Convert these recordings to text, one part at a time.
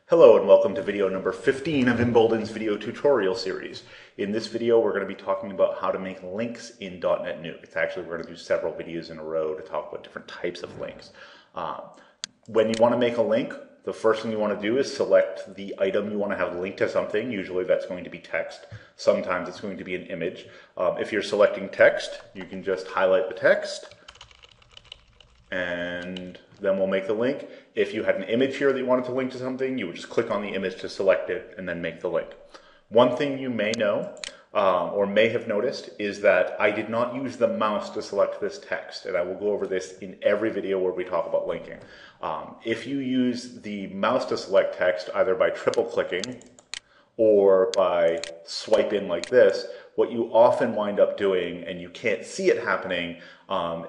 Hello and welcome to video number 15 of Embolden's video tutorial series. In this video we're going to be talking about how to make links in .NET New. It's actually, we're going to do several videos in a row to talk about different types of links. When you want to make a link, the first thing you want to do is select the item you want to have linked to something. Usually that's going to be text. Sometimes it's going to be an image. If you're selecting text, you can just highlight the text and then we'll make the link. If you had an image here that you wanted to link to something, you would just click on the image to select it and then make the link. One thing you may know or may have noticed is that I did not use the mouse to select this text, and I will go over this in every video where we talk about linking. If you use the mouse to select text either by triple clicking or by swipe in like this, what you often wind up doing, and you can't see it happening,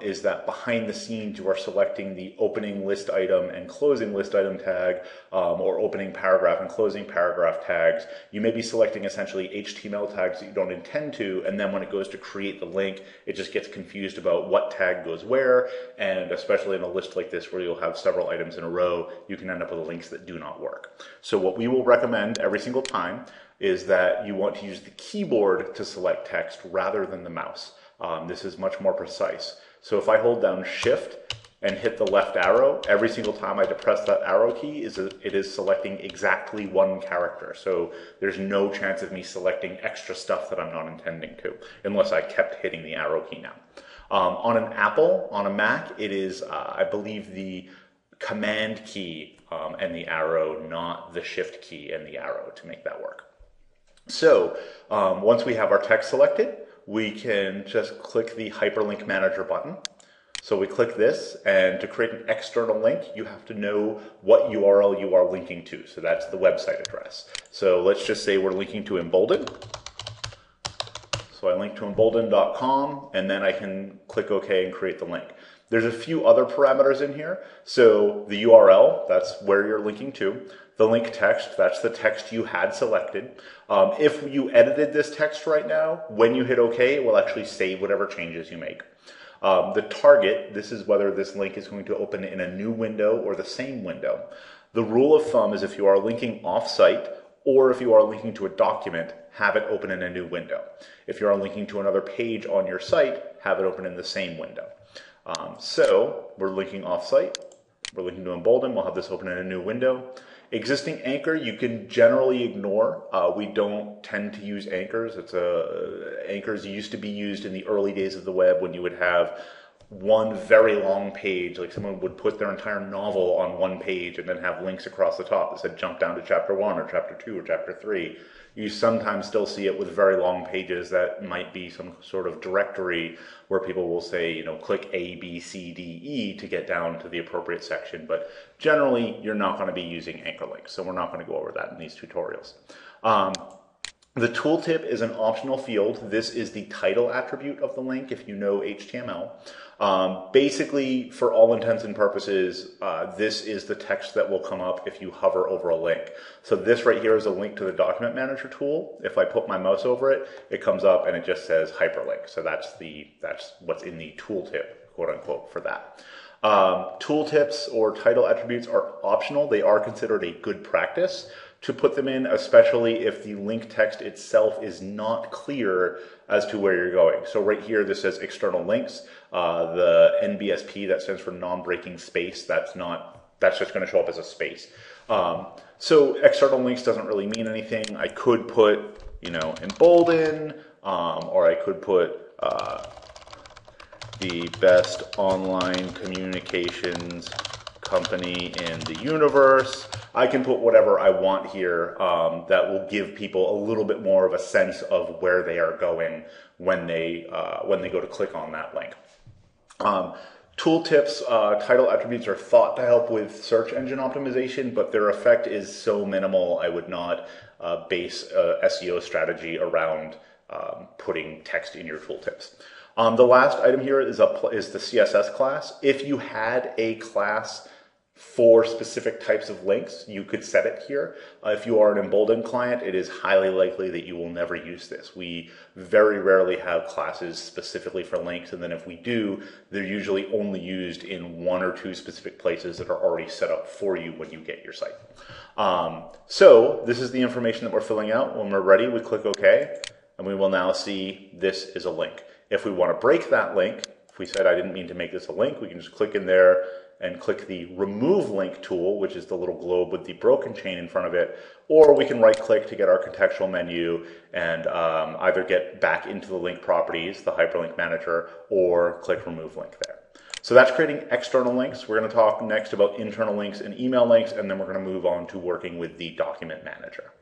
is that behind the scenes you are selecting the opening list item and closing list item tag, or opening paragraph and closing paragraph tags. You may be selecting essentially HTML tags that you don't intend to, and then when it goes to create the link, it just gets confused about what tag goes where, and especially in a list like this where you'll have several items in a row, you can end up with links that do not work. So what we will recommend every single time is that you want to use the keyboard to select text rather than the mouse. This is much more precise. So if I hold down Shift and hit the left arrow, every single time I depress that arrow key, it is selecting exactly one character. So there's no chance of me selecting extra stuff that I'm not intending to, unless I kept hitting the arrow key now. On an Apple, on a Mac, it is, I believe, the Command key and the arrow, not the Shift key and the arrow to make that work. So once we have our text selected, we can just click the Hyperlink Manager button. So we click this, and to create an external link, you have to know what URL you are linking to. So that's the website address. So let's just say we're linking to Embolden. So I link to embolden.com, and then I can click OK and create the link. There's a few other parameters in here. So the URL, that's where you're linking to. The link text, that's the text you had selected. If you edited this text right now, when you hit OK, it will actually save whatever changes you make. The target, this is whether this link is going to open in a new window or the same window. The rule of thumb is if you are linking off-site or if you are linking to a document, have it open in a new window. If you are linking to another page on your site, have it open in the same window. So we're linking off-site, we're linking to Embolden, we'll have this open in a new window. Existing anchor, you can generally ignore. We don't tend to use anchors. Anchors used to be used in the early days of the web when you would have one very long page, like someone would put their entire novel on one page and then have links across the top that said jump down to chapter 1 or chapter 2 or chapter 3. You sometimes still see it with very long pages that might be some sort of directory where people will say, you know, click A, B, C, D, E to get down to the appropriate section. But generally, you're not going to be using anchor links, so we're not going to go over that in these tutorials. The tooltip is an optional field. This is the title attribute of the link if you know HTML. Basically, for all intents and purposes, this is the text that will come up if you hover over a link. So this right here is a link to the Document Manager tool. If I put my mouse over it, it comes up and it just says hyperlink. So that's what's in the tooltip, quote unquote, for that. Tooltips or title attributes are optional. They are considered a good practice to put them in, especially if the link text itself is not clear as to where you're going. So right here, this says external links. The NBSP, that stands for non-breaking space, that's just going to show up as a space. So external links doesn't really mean anything. I could put, you know, Embolden, or I could put the best online communications company in the universe. I can put whatever I want here that will give people a little bit more of a sense of where they are going when they go to click on that link. Tooltips, title attributes are thought to help with search engine optimization, but their effect is so minimal I would not base SEO strategy around putting text in your tooltips. The last item here is the CSS class. If you had a class for specific types of links, you could set it here. If you are an Embolden client, it is highly likely that you will never use this. We very rarely have classes specifically for links, and then if we do, they're usually only used in one or two specific places that are already set up for you when you get your site. So this is the information that we're filling out. When we're ready, we click OK, and we will now see this is a link. If we want to break that link, if we said I didn't mean to make this a link, we can just click in there and click the Remove Link tool, which is the little globe with the broken chain in front of it, or we can right-click to get our contextual menu and either get back into the link properties, the Hyperlink Manager, or click Remove Link there. So that's creating external links. We're going to talk next about internal links and email links, and then we're going to move on to working with the document manager.